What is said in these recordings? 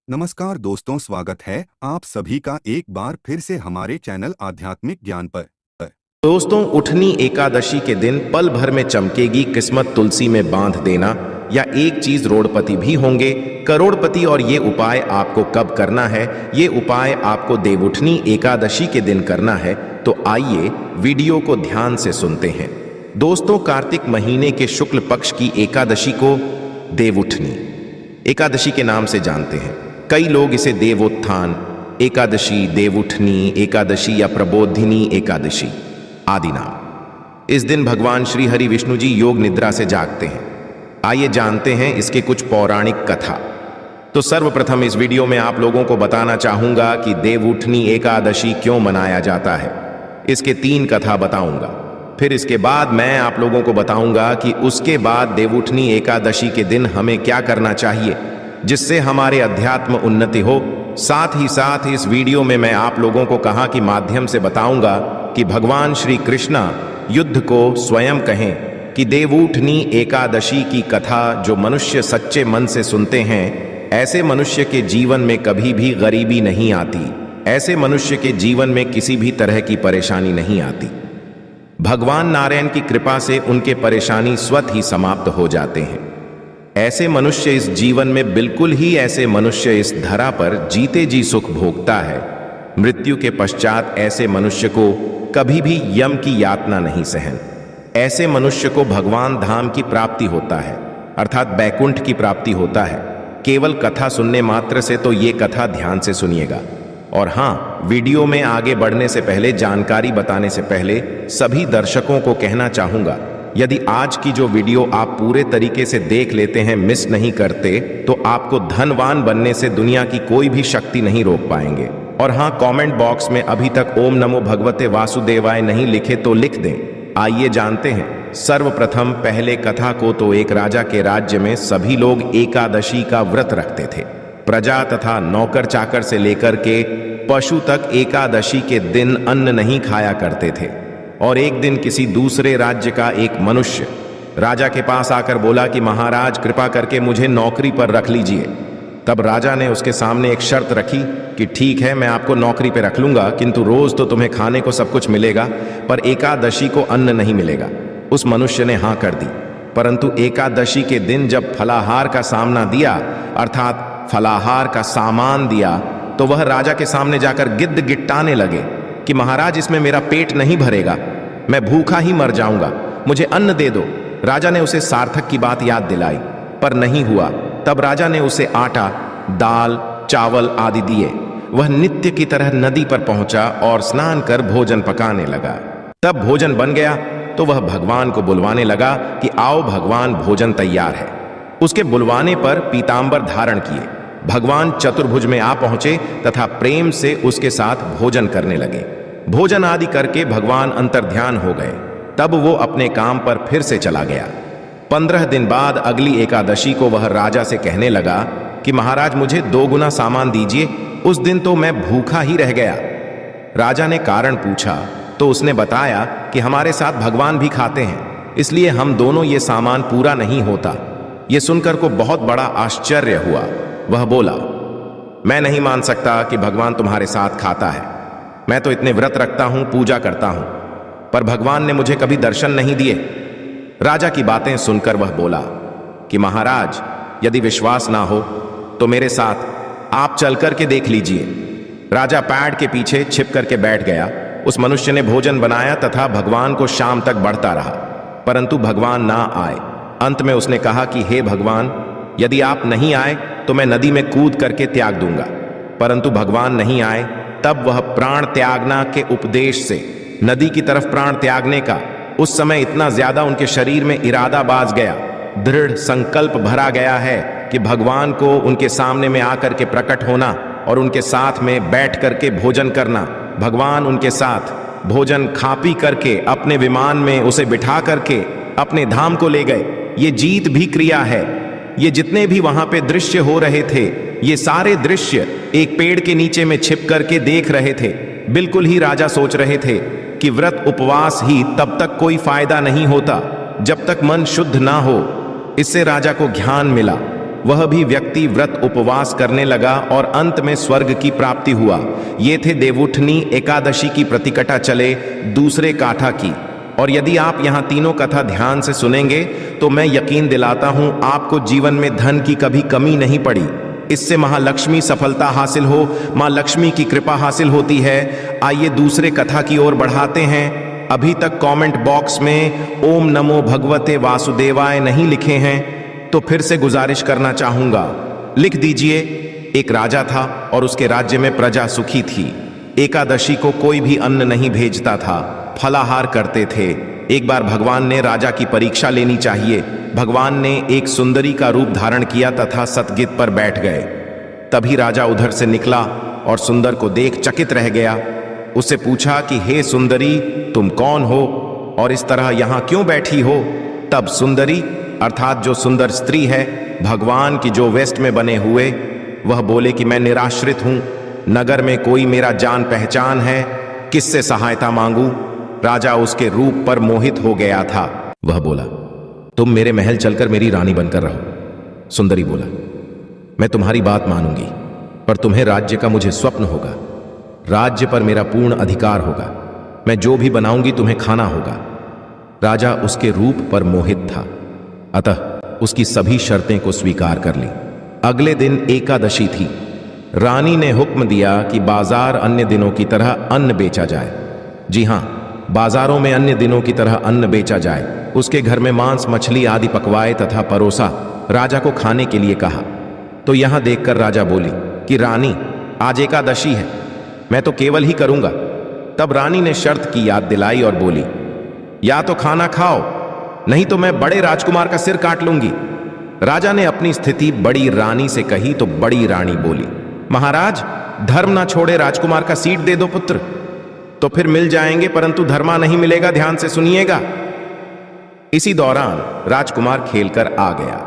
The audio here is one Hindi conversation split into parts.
नमस्कार दोस्तों, स्वागत है आप सभी का एक बार फिर से हमारे चैनल आध्यात्मिक ज्ञान पर। दोस्तों, उठनी एकादशी के दिन पल भर में चमकेगी किस्मत तुलसी में बांध देना, या एक चीज रोड़पति भी होंगे करोड़पति। और ये उपाय आपको कब करना है? ये उपाय आपको देवउठनी एकादशी के दिन करना है। तो आइए वीडियो को ध्यान से सुनते हैं। दोस्तों, कार्तिक महीने के शुक्ल पक्ष की एकादशी को देवउठनी एकादशी के नाम से जानते हैं। कई लोग इसे देवोत्थान एकादशी, देवउठनी एकादशी या प्रबोधिनी एकादशी आदि नाम। इस दिन भगवान श्री हरि विष्णु जी योग निद्रा से जागते हैं। आइए जानते हैं इसके कुछ पौराणिक कथा। तो सर्वप्रथम इस वीडियो में आप लोगों को बताना चाहूंगा कि देवउठनी एकादशी क्यों मनाया जाता है। इसके 3 कथा बताऊंगा। फिर इसके बाद मैं आप लोगों को बताऊंगा कि उसके बाद देवउठनी एकादशी के दिन हमें क्या करना चाहिए जिससे हमारे अध्यात्म उन्नति हो। साथ ही साथ इस वीडियो में मैं आप लोगों को कहा कि माध्यम से बताऊंगा कि भगवान श्री कृष्णा युद्ध को स्वयं कहें कि देवउठनी एकादशी की कथा जो मनुष्य सच्चे मन से सुनते हैं, ऐसे मनुष्य के जीवन में कभी भी गरीबी नहीं आती, ऐसे मनुष्य के जीवन में किसी भी तरह की परेशानी नहीं आती। भगवान नारायण की कृपा से उनके परेशानी स्वतः ही समाप्त हो जाते हैं। ऐसे मनुष्य इस जीवन में बिल्कुल ही ऐसे मनुष्य इस धरा पर जीते जी सुख भोगता है। मृत्यु के पश्चात ऐसे मनुष्य को कभी भी यम की यातना नहीं सहन। ऐसे मनुष्य को भगवान धाम की प्राप्ति होता है, अर्थात बैकुंठ की प्राप्ति होता है। केवल कथा सुनने मात्र से। तो ये कथा ध्यान से सुनिएगा। और हाँ, वीडियो में आगे बढ़ने से पहले, जानकारी बताने से पहले सभी दर्शकों को कहना चाहूंगा, यदि आज की जो वीडियो आप पूरे तरीके से देख लेते हैं, मिस नहीं करते, तो आपको धनवान बनने से दुनिया की कोई भी शक्ति नहीं रोक पाएंगे। और हाँ, कमेंट बॉक्स में अभी तक ओम नमो भगवते वासुदेवाय नहीं लिखे तो लिख दें। आइए जानते हैं। सर्वप्रथम पहले कथा को। तो एक राजा के राज्य में सभी लोग एकादशी का व्रत रखते थे। प्रजा तथा नौकर चाकर से लेकर के पशु तक एकादशी के दिन अन्न नहीं खाया करते थे। और एक दिन किसी दूसरे राज्य का एक मनुष्य राजा के पास आकर बोला कि महाराज, कृपा करके मुझे नौकरी पर रख लीजिए। तब राजा ने उसके सामने एक शर्त रखी कि ठीक है, मैं आपको नौकरी पर रख लूंगा, किंतु रोज तो तुम्हें खाने को सब कुछ मिलेगा, पर एकादशी को अन्न नहीं मिलेगा। उस मनुष्य ने हाँ कर दी। परंतु एकादशी के दिन जब फलाहार का सामना दिया, अर्थात फलाहार का सामान दिया, तो वह राजा के सामने जाकर गिद्ध गिट्टाने लगे कि महाराज, इसमें मेरा पेट नहीं भरेगा, मैं भूखा ही मर जाऊंगा, मुझे अन्न दे दो। राजा ने उसे सार्थक की बात याद दिलाई, पर नहीं हुआ। तब राजा ने उसे आटा, दाल, चावल आदि दिए। वह नित्य की तरह नदी पर पहुंचा और स्नान कर भोजन पकाने लगा। तब भोजन बन गया तो वह भगवान को बुलवाने लगा कि आओ भगवान, भोजन तैयार है। उसके बुलवाने पर पीतांबर धारण किए भगवान चतुर्भुज में आ पहुंचे तथा प्रेम से उसके साथ भोजन करने लगे। भोजन आदि करके भगवान अंतर्ध्यान हो गए। तब वो अपने काम पर फिर से चला गया। 15 दिन बाद अगली एकादशी को वह राजा से कहने लगा कि महाराज, मुझे 2 गुना सामान दीजिए, उस दिन तो मैं भूखा ही रह गया। राजा ने कारण पूछा तो उसने बताया कि हमारे साथ भगवान भी खाते हैं, इसलिए हम दोनों ये सामान पूरा नहीं होता। ये सुनकर को बहुत बड़ा आश्चर्य हुआ। वह बोला, मैं नहीं मान सकता कि भगवान तुम्हारे साथ खाता है। मैं तो इतने व्रत रखता हूं, पूजा करता हूं, पर भगवान ने मुझे कभी दर्शन नहीं दिए। राजा की बातें सुनकर वह बोला कि महाराज, यदि विश्वास ना हो तो मेरे साथ आप चल करके देख लीजिए। राजा पैड़ के पीछे छिप करके बैठ गया। उस मनुष्य ने भोजन बनाया तथा भगवान को शाम तक बढ़ता रहा, परंतु भगवान ना आए। अंत में उसने कहा कि हे भगवान, यदि आप नहीं आए तो मैं नदी में कूद करके त्याग दूंगा। परंतु भगवान नहीं आए। तब वह प्राण त्यागना के उपदेश से नदी की तरफ प्राण त्यागने का उस समय इतना ज्यादा उनके शरीर में इरादा बाज गया, दृढ़ संकल्प भरा गया है कि भगवान को उनके सामने में आकर के प्रकट होना और उनके साथ में बैठ करके भोजन करना। भगवान उनके साथ भोजन खा पी करके अपने विमान में उसे बिठा करके अपने धाम को ले गए। ये जीत भी क्रिया है। ये जितने भी वहां पे दृश्य हो रहे थे, ये सारे दृश्य एक पेड़ के नीचे में छिप करके देख रहे थे। बिल्कुल ही राजा सोच रहे थे कि व्रत उपवास ही तब तक कोई फायदा नहीं होता जब तक मन शुद्ध ना हो। इससे राजा को ज्ञान मिला। वह भी व्यक्ति व्यक्ति व्रत उपवास करने लगा और अंत में स्वर्ग की प्राप्ति हुआ। ये थे देवउठनी एकादशी की प्रतिकटा चले दूसरे काठा की। और यदि आप यहाँ तीनों कथा ध्यान से सुनेंगे तो मैं यकीन दिलाता हूँ आपको जीवन में धन की कभी कमी नहीं पड़ी। इससे महालक्ष्मी सफलता हासिल हो, माँ लक्ष्मी की कृपा हासिल होती है। आइए दूसरे कथा की ओर बढ़ाते हैं। अभी तक कमेंट बॉक्स में ओम नमो भगवते वासुदेवाय नहीं लिखे हैं तो फिर से गुजारिश करना चाहूंगा, लिख दीजिए। एक राजा था और उसके राज्य में प्रजा सुखी थी। एकादशी को कोई भी अन्न नहीं भेजता था, फलाहार करते थे। एक बार भगवान ने राजा की परीक्षा लेनी चाहिए। भगवान ने एक सुंदरी का रूप धारण किया तथा सतगित पर बैठ गए। तभी राजा उधर से निकला और सुंदर को देख चकित रह गया। उससे पूछा कि हे सुंदरी, तुम कौन हो और इस तरह यहां क्यों बैठी हो? तब सुंदरी अर्थात जो सुंदर स्त्री है, भगवान की जो वेस्ट में बने हुए, वह बोले कि मैं निराश्रित हूं, नगर में कोई मेरा जान पहचान है, किससे सहायता मांगू? राजा उसके रूप पर मोहित हो गया था। वह बोला, तुम मेरे महल चलकर मेरी रानी बनकर रहो। सुंदरी बोला, मैं तुम्हारी बात मानूंगी, पर तुम्हें राज्य का मुझे स्वप्न होगा। राज्य पर मेरा पूर्ण अधिकार होगा। मैं जो भी बनाऊंगी तुम्हें खाना होगा। राजा उसके रूप पर मोहित था, अतः उसकी सभी शर्तें को स्वीकार कर ली। अगले दिन एकादशी थी। रानी ने हुक्म दिया कि बाजार अन्य दिनों की तरह अन्न बेचा जाए। जी हां, बाजारों में अन्य दिनों की तरह अन्न बेचा जाए। उसके घर में मांस मछली आदि पकवाए तथा परोसा। राजा को खाने के लिए कहा तो यहां देखकर राजा बोली कि रानी, आज एकादशी है, मैं तो केवल ही करूंगा। तब रानी ने शर्त की याद दिलाई और बोली, या तो खाना खाओ, नहीं तो मैं बड़े राजकुमार का सिर काट लूंगी। राजा ने अपनी स्थिति बड़ी रानी से कही तो बड़ी रानी बोली, महाराज, धर्म ना छोड़े राजकुमार का सीट दे दो पुत्र, तो फिर मिल जाएंगे, परंतु धर्मा नहीं मिलेगा, ध्यान से सुनिएगा। इसी दौरान राजकुमार खेलकर आ गया।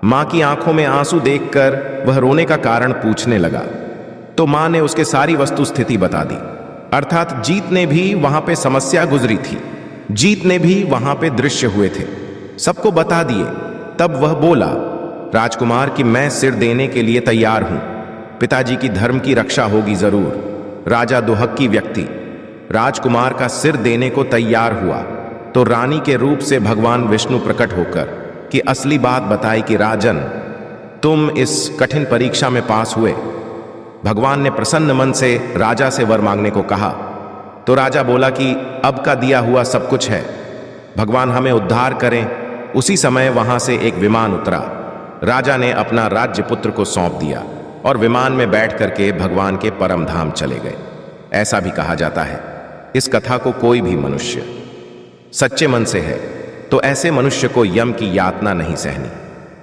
मां की आंखों में आंसू देखकर वह रोने का कारण पूछने लगा तो मां ने उसके सारी वस्तु स्थिति बता दी। अर्थात जीत ने भी वहां पे समस्या गुजरी थी, जीत ने भी वहां पे दृश्य हुए थे, सबको बता दिए। तब वह बोला, राजकुमार कि मैं सिर देने के लिए तैयार हूं, पिताजी की धर्म की रक्षा होगी जरूर। राजा दुहक्की व्यक्ति राजकुमार का सिर देने को तैयार हुआ तो रानी के रूप से भगवान विष्णु प्रकट होकर कि असली बात बताई कि राजन, तुम इस कठिन परीक्षा में पास हुए। भगवान ने प्रसन्न मन से राजा से वर मांगने को कहा तो राजा बोला कि अब का दिया हुआ सब कुछ है, भगवान हमें उद्धार करें। उसी समय वहां से एक विमान उतरा। राजा ने अपना राज्य पुत्र को सौंप दिया और विमान में बैठ करके भगवान के परम धाम चले गए। ऐसा भी कहा जाता है, इस कथा को कोई भी मनुष्य सच्चे मन से है तो ऐसे मनुष्य को यम की यातना नहीं सहनी।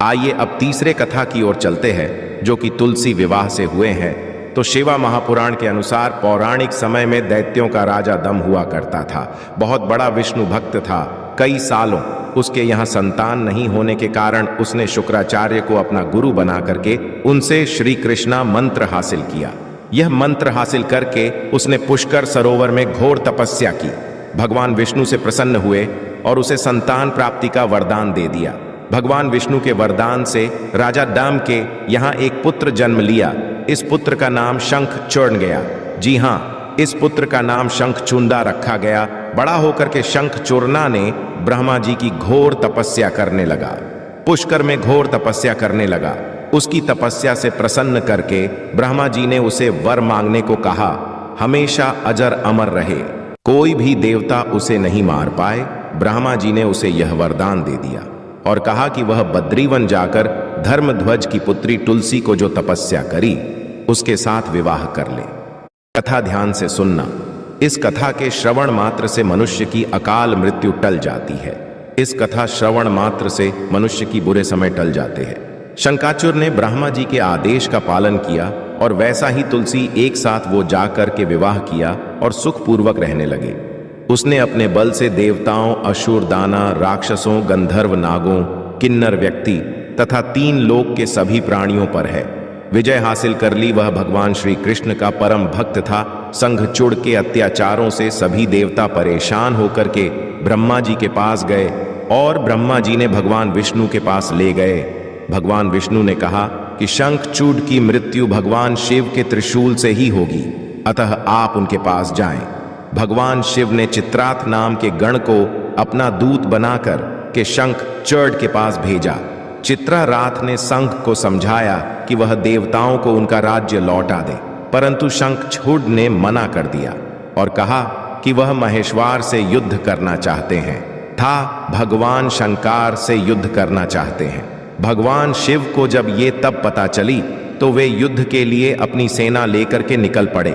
आइए अब तीसरे कथा की ओर चलते हैं, जो कि तुलसी विवाह से हुए हैं। तो शिवा महापुराण के अनुसार पौराणिक समय में दैत्यों का राजा दम हुआ करता था। बहुत बड़ा विष्णु भक्त था। कई सालों उसके यहाँ संतान नहीं होने के कारण उसने शुक्राचार्य को अपना गुरु बना करके उनसे श्री कृष्णा मंत्र हासिल किया। यह मंत्र हासिल करके उसने पुष्कर सरोवर में घोर तपस्या की। भगवान विष्णु से प्रसन्न हुए और उसे संतान प्राप्ति का वरदान दे दिया। भगवान विष्णु के वरदान से राजा दाम के यहाँ एक पुत्र जन्म लिया। इस पुत्र का नाम शंखचूर्ण गया। जी हाँ, इस पुत्र का नाम शंखचूंडा रखा गया। बड़ा होकर के शंखचूर्णा ने ब्रह्मा जी की घोर तपस्या करने लगा, पुष्कर में घोर तपस्या करने लगा। उसकी तपस्या से प्रसन्न करके ब्रह्मा जी ने उसे वर मांगने को कहा, हमेशा अजर अमर रहे, कोई भी देवता उसे नहीं मार पाए। ब्रह्मा जी ने उसे यह वरदान दे दिया और कहा कि वह बद्रीवन जाकर धर्मध्वज की पुत्री तुलसी को जो तपस्या करी उसके साथ विवाह कर ले। कथा ध्यान से सुनना। इस कथा के श्रवण मात्र से मनुष्य की अकाल मृत्यु टल जाती है। इस कथा श्रवण मात्र से मनुष्य की बुरे समय टल जाते हैं। शंकाचुर ने ब्रह्मा जी के आदेश का पालन किया और वैसा ही तुलसी एक साथ वो जाकर के विवाह किया और सुखपूर्वक रहने लगे। उसने अपने बल से देवताओं, असुर, दानव, राक्षसों, गंधर्व, नागों, किन्नर व्यक्ति तथा 3 लोक के सभी प्राणियों पर है विजय हासिल कर ली। वह भगवान श्री कृष्ण का परम भक्त था। संघचूड़ के अत्याचारों से सभी देवता परेशान होकर के ब्रह्मा जी के पास गए और ब्रह्मा जी ने भगवान विष्णु के पास ले गए। भगवान विष्णु ने कहा कि शंखचूड की मृत्यु भगवान शिव के त्रिशूल से ही होगी, अतः आप उनके पास जाएं। भगवान शिव ने चित्रात नाम के गण को अपना दूत बनाकर के शंखचूड के पास भेजा। चित्राराथ ने शंख को समझाया कि वह देवताओं को उनका राज्य लौटा दे, परंतु शंखचूड ने मना कर दिया और कहा कि वह महेश्वर से युद्ध करना चाहते हैं, भगवान शंकर से युद्ध करना चाहते हैं। भगवान शिव को जब ये तब पता चली तो वे युद्ध के लिए अपनी सेना लेकर के निकल पड़े।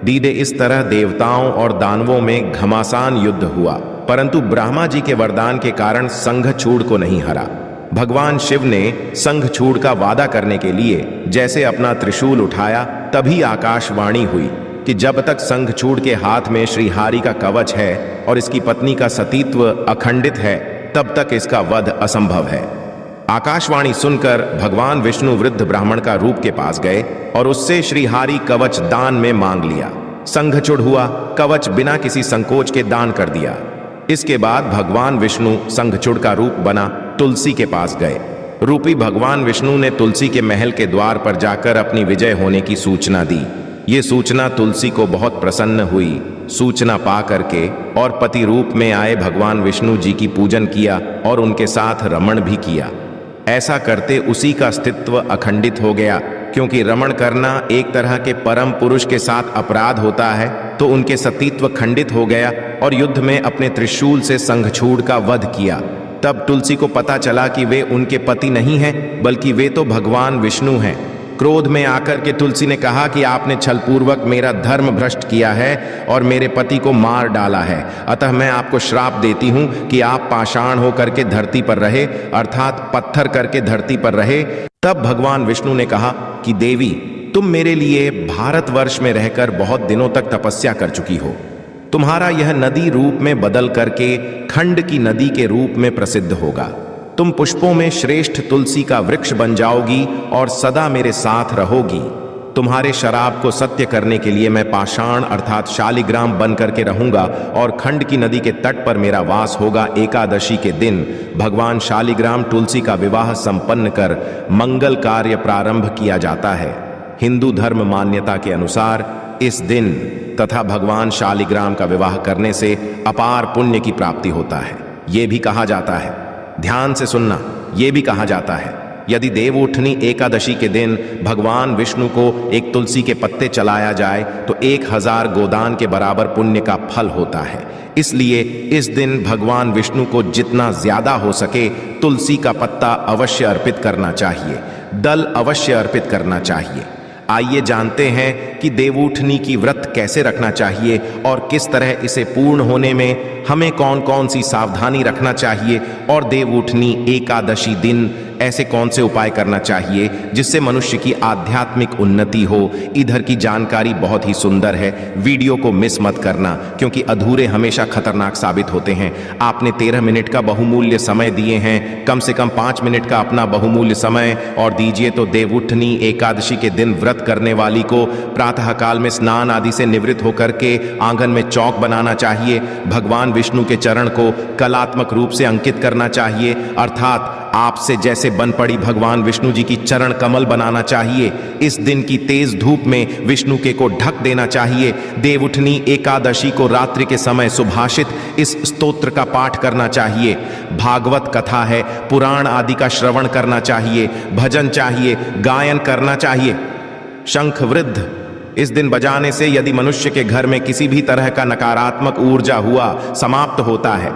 दीदे इस तरह देवताओं और दानवों में घमासान युद्ध हुआ, परंतु ब्रह्मा जी के वरदान के कारण शंखचूड को नहीं हरा। भगवान शिव ने शंखचूड का वादा करने के लिए जैसे अपना त्रिशूल उठाया, तभी आकाशवाणी हुई कि जब तक शंखचूड के हाथ में श्रीहरि का कवच है और इसकी पत्नी का सतीत्व अखंडित है, तब तक इसका वध असंभव है। आकाशवाणी सुनकर भगवान विष्णु वृद्ध ब्राह्मण का रूप के पास गए और उससे श्रीहरि कवच दान में मांग लिया। शंखचूड हुआ, कवच बिना किसी संकोच के दान कर दिया। इसके बाद भगवान विष्णु शंखचूड का रूप बना तुलसी के पास गए। रूपी भगवान विष्णु ने तुलसी के महल के द्वार पर जाकर अपनी विजय होने की सूचना दी। ये सूचना तुलसी को बहुत प्रसन्न हुई। सूचना पा करके और पति रूप में आए भगवान विष्णु जी की पूजन किया और उनके साथ रमण भी किया। ऐसा करते उसी का अस्तित्व अखंडित हो गया, क्योंकि रमण करना एक तरह के परम पुरुष के साथ अपराध होता है, तो उनके सतीत्व खंडित हो गया और युद्ध में अपने त्रिशूल से शंखचूड का वध किया। तब तुलसी को पता चला कि वे उनके पति नहीं हैं, बल्कि वे तो भगवान विष्णु हैं। क्रोध में आकर के तुलसी ने कहा कि आपने छलपूर्वक मेरा धर्म भ्रष्ट किया है और मेरे पति को मार डाला है, अतः मैं आपको श्राप देती हूं कि आप पाषाण होकर के धरती पर रहे, अर्थात पत्थर करके धरती पर रहे। तब भगवान विष्णु ने कहा कि देवी, तुम मेरे लिए भारतवर्ष में रहकर बहुत दिनों तक तपस्या कर चुकी हो। तुम्हारा यह नदी रूप में बदल करके खंड की नदी के रूप में प्रसिद्ध होगा। तुम पुष्पों में श्रेष्ठ तुलसी का वृक्ष बन जाओगी और सदा मेरे साथ रहोगी। तुम्हारे शराब को सत्य करने के लिए मैं पाषाण अर्थात शालिग्राम बन करके रहूंगा और खंड की नदी के तट पर मेरा वास होगा। एकादशी के दिन भगवान शालिग्राम तुलसी का विवाह संपन्न कर मंगल कार्य प्रारंभ किया जाता है। हिंदू धर्म मान्यता के अनुसार इस दिन तथा भगवान शालिग्राम का विवाह करने से अपार पुण्य की प्राप्ति होता है। ये भी कहा जाता है, ध्यान से सुनना, ये भी कहा जाता है, यदि देवउठनी एकादशी के दिन भगवान विष्णु को एक तुलसी के पत्ते चलाया जाए तो 1000 गोदान के बराबर पुण्य का फल होता है। इसलिए इस दिन भगवान विष्णु को जितना ज्यादा हो सके तुलसी का पत्ता अवश्य अर्पित करना चाहिए, दल अवश्य अर्पित करना चाहिए। आइए जानते हैं कि देवउठनी की व्रत कैसे रखना चाहिए और किस तरह इसे पूर्ण होने में हमें कौन कौन सी सावधानी रखना चाहिए और देवउठनी एकादशी दिन ऐसे कौन से उपाय करना चाहिए जिससे मनुष्य की आध्यात्मिक उन्नति हो। इधर की जानकारी बहुत ही सुंदर है, वीडियो को मिस मत करना, क्योंकि अधूरे हमेशा खतरनाक साबित होते हैं। आपने 13 मिनट का बहुमूल्य समय दिए हैं, कम से कम 5 मिनट का अपना बहुमूल्य समय और दीजिए तो देवउठनी एकादशी के दिन व्रत करने वाली को प्रातः काल में स्नान आदि से निवृत्त होकर के आंगन में चौक बनाना चाहिए। भगवान विष्णु के चरण को कलात्मक रूप से अंकित करना चाहिए, अर्थात आपसे जैसे बन पड़ी भगवान विष्णु जी की चरण कमल बनाना चाहिए। इस दिन की तेज धूप में विष्णु के को ढक देना चाहिए। देवउठनी एकादशी को रात्रि के समय सुभाषित इस स्तोत्र का पाठ करना चाहिए। भागवत कथा है, पुराण आदि का श्रवण करना चाहिए, भजन चाहिए, गायन करना चाहिए। शंख वृद्ध इस दिन बजाने से यदि मनुष्य के घर में किसी भी तरह का नकारात्मक ऊर्जा हुआ समाप्त होता है,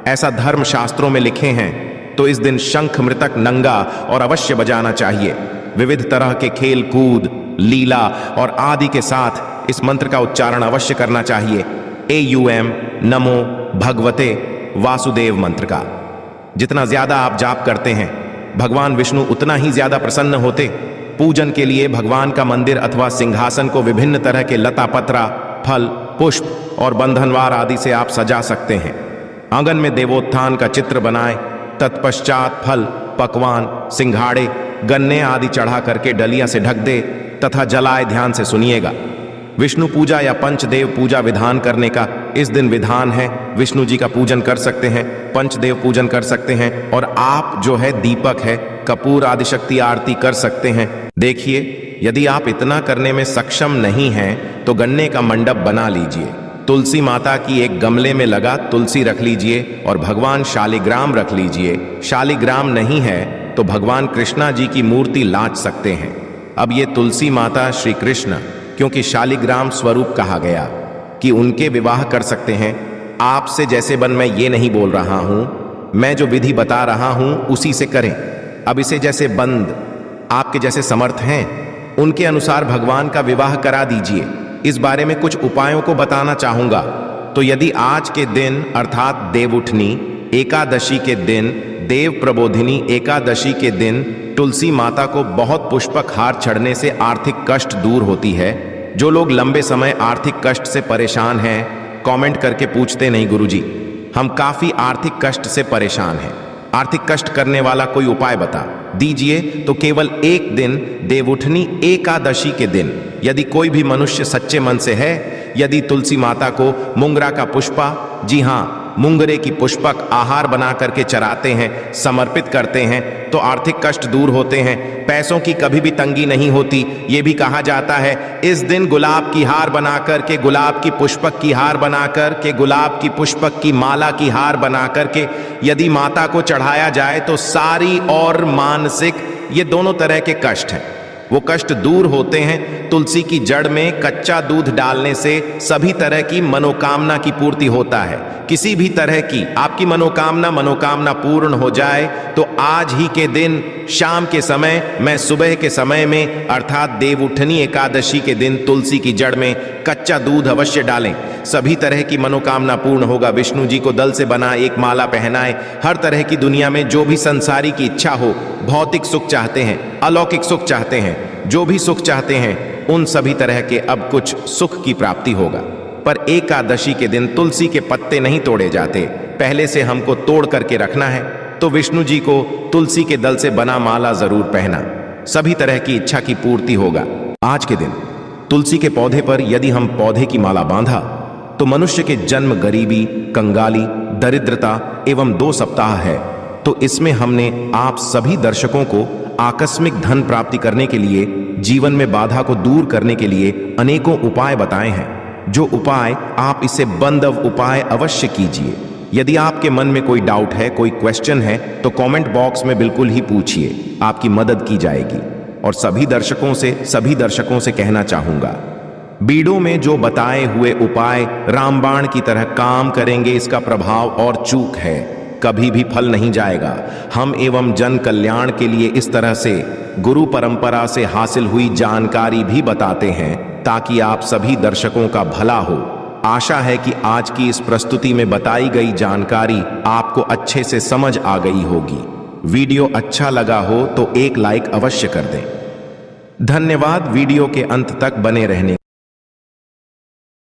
ऐसा धर्म शास्त्रों में लिखे हैं। तो इस दिन शंख मृतक नंगा और अवश्य बजाना चाहिए। विविध तरह के खेल कूद, लीला और आदि के साथ इस मंत्र का उच्चारण अवश्य करना चाहिए। AUM नमो भगवते वासुदेव मंत्र का जितना ज्यादा आप जाप करते हैं, भगवान विष्णु उतना ही ज्यादा प्रसन्न होते। पूजन के लिए भगवान का मंदिर अथवा सिंहासन को विभिन्न तरह के लता पत्रा, फल, पुष्प और बंधनवार आदि से आप सजा सकते हैं। आंगन में देवोत्थान का चित्र बनाएं, तत्पश्चात फल, पकवान, सिंघाड़े, गन्ने आदि चढ़ा करके डलिया से ढक दे तथा जलाए। ध्यान से सुनिएगा। विष्णु पूजा या पंचदेव पूजा विधान करने का इस दिन विधान है। विष्णु जी का पूजन कर सकते हैं, पंचदेव पूजन कर सकते हैं और आप जो है दीपक है कपूर आदिशक्ति आरती कर सकते हैं। देखिए, यदि आप इतना करने में सक्षम नहीं हैं तो गन्ने का मंडप बना लीजिए, तुलसी माता की एक गमले में लगा तुलसी रख लीजिए और भगवान शालिग्राम रख लीजिए। शालिग्राम नहीं है तो भगवान कृष्णा जी की मूर्ति लाच सकते हैं। अब ये तुलसी माता श्री कृष्ण, क्योंकि शालिग्राम स्वरूप कहा गया कि उनके विवाह कर सकते हैं। आपसे जैसे बन मैं ये नहीं बोल रहा हूं, मैं जो विधि बता रहा हूं उसी से करें। अब इसे जैसे बंद आपके जैसे समर्थ हैं उनके अनुसार भगवान का विवाह करा दीजिए। इस बारे में कुछ उपायों को बताना चाहूंगा। तो यदि आज के दिन अर्थात देवउठनी एकादशी के दिन, देव प्रबोधिनी एकादशी के दिन तुलसी माता को बहुत पुष्पक हार चढ़ने से आर्थिक कष्ट दूर होती है। जो लोग लंबे समय आर्थिक कष्ट से परेशान हैं, कमेंट करके पूछते नहीं गुरुजी हम काफी आर्थिक कष्ट से परेशान हैं, आर्थिक कष्ट करने वाला कोई उपाय बता दीजिए। तो केवल एक दिन देवउठनी एकादशी के दिन यदि कोई भी मनुष्य सच्चे मन से है, यदि तुलसी माता को मुंगरा का पुष्पा, जी हाँ मुंगरे की पुष्पक आहार बना करके चराते हैं, समर्पित करते हैं तो आर्थिक कष्ट दूर होते हैं, पैसों की कभी भी तंगी नहीं होती। ये भी कहा जाता है इस दिन गुलाब की हार बनाकर के, गुलाब की पुष्पक की हार बनाकर के, गुलाब की पुष्पक की माला की हार बनाकर के यदि माता को चढ़ाया जाए तो सारी और मानसिक ये दोनों तरह के कष्ट हैं वो कष्ट दूर होते हैं। तुलसी की जड़ में कच्चा दूध डालने से सभी तरह की मनोकामना की पूर्ति होता है। किसी भी तरह की आपकी मनोकामना पूर्ण हो जाए तो आज ही के दिन शाम के समय मैं सुबह के समय में अर्थात देवउठनी एकादशी के दिन तुलसी की जड़ में कच्चा दूध अवश्य डालें। सभी तरह की मनोकामना पूर्ण होगा। विष्णु जी को दल से बना एक माला पहनाएं। हर तरह की दुनिया में जो भी संसारी की इच्छा हो, भौतिक सुख चाहते हैं, अलौकिक सुख चाहते हैं, जो भी सुख चाहते हैं उन सभी तरह के अब कुछ सुख की प्राप्ति होगा। पर एकादशी के दिन तुलसी के पत्ते नहीं तोड़े जाते, पहले से हमको तोड़ करके रखना है। तो विष्णु जी को तुलसी के दल से बना माला जरूर पहना, सभी तरह की इच्छा की पूर्ति होगा। आज के दिन तुलसी के पौधे पर यदि हम पौधे की माला बांधा तो मनुष्य के जन्म गरीबी, कंगाली, दरिद्रता एवं 2 सप्ताह है। तो इसमें हमने आप सभी दर्शकों को आकस्मिक धन प्राप्ति करने के लिए, जीवन में बाधा को दूर करने के लिए अनेकों उपाय बताए हैं। जो उपाय आप इसे बंधव उपाय अवश्य कीजिए। यदि आपके मन में कोई डाउट है, कोई क्वेश्चन है तो कमेंट बॉक्स में बिल्कुल ही पूछिए, आपकी मदद की जाएगी। और सभी दर्शकों से कहना चाहूंगा, वीडियो में जो बताए हुए उपाय रामबाण की तरह काम करेंगे, इसका प्रभाव और चूक है, कभी भी फल नहीं जाएगा। हम एवं जन कल्याण के लिए इस तरह से गुरु परंपरा से हासिल हुई जानकारी भी बताते हैं ताकि आप सभी दर्शकों का भला हो। आशा है कि आज की इस प्रस्तुति में बताई गई जानकारी आपको अच्छे से समझ आ गई होगी। वीडियो अच्छा लगा हो तो एक लाइक अवश्य कर दें। धन्यवाद वीडियो के अंत तक बने रहने।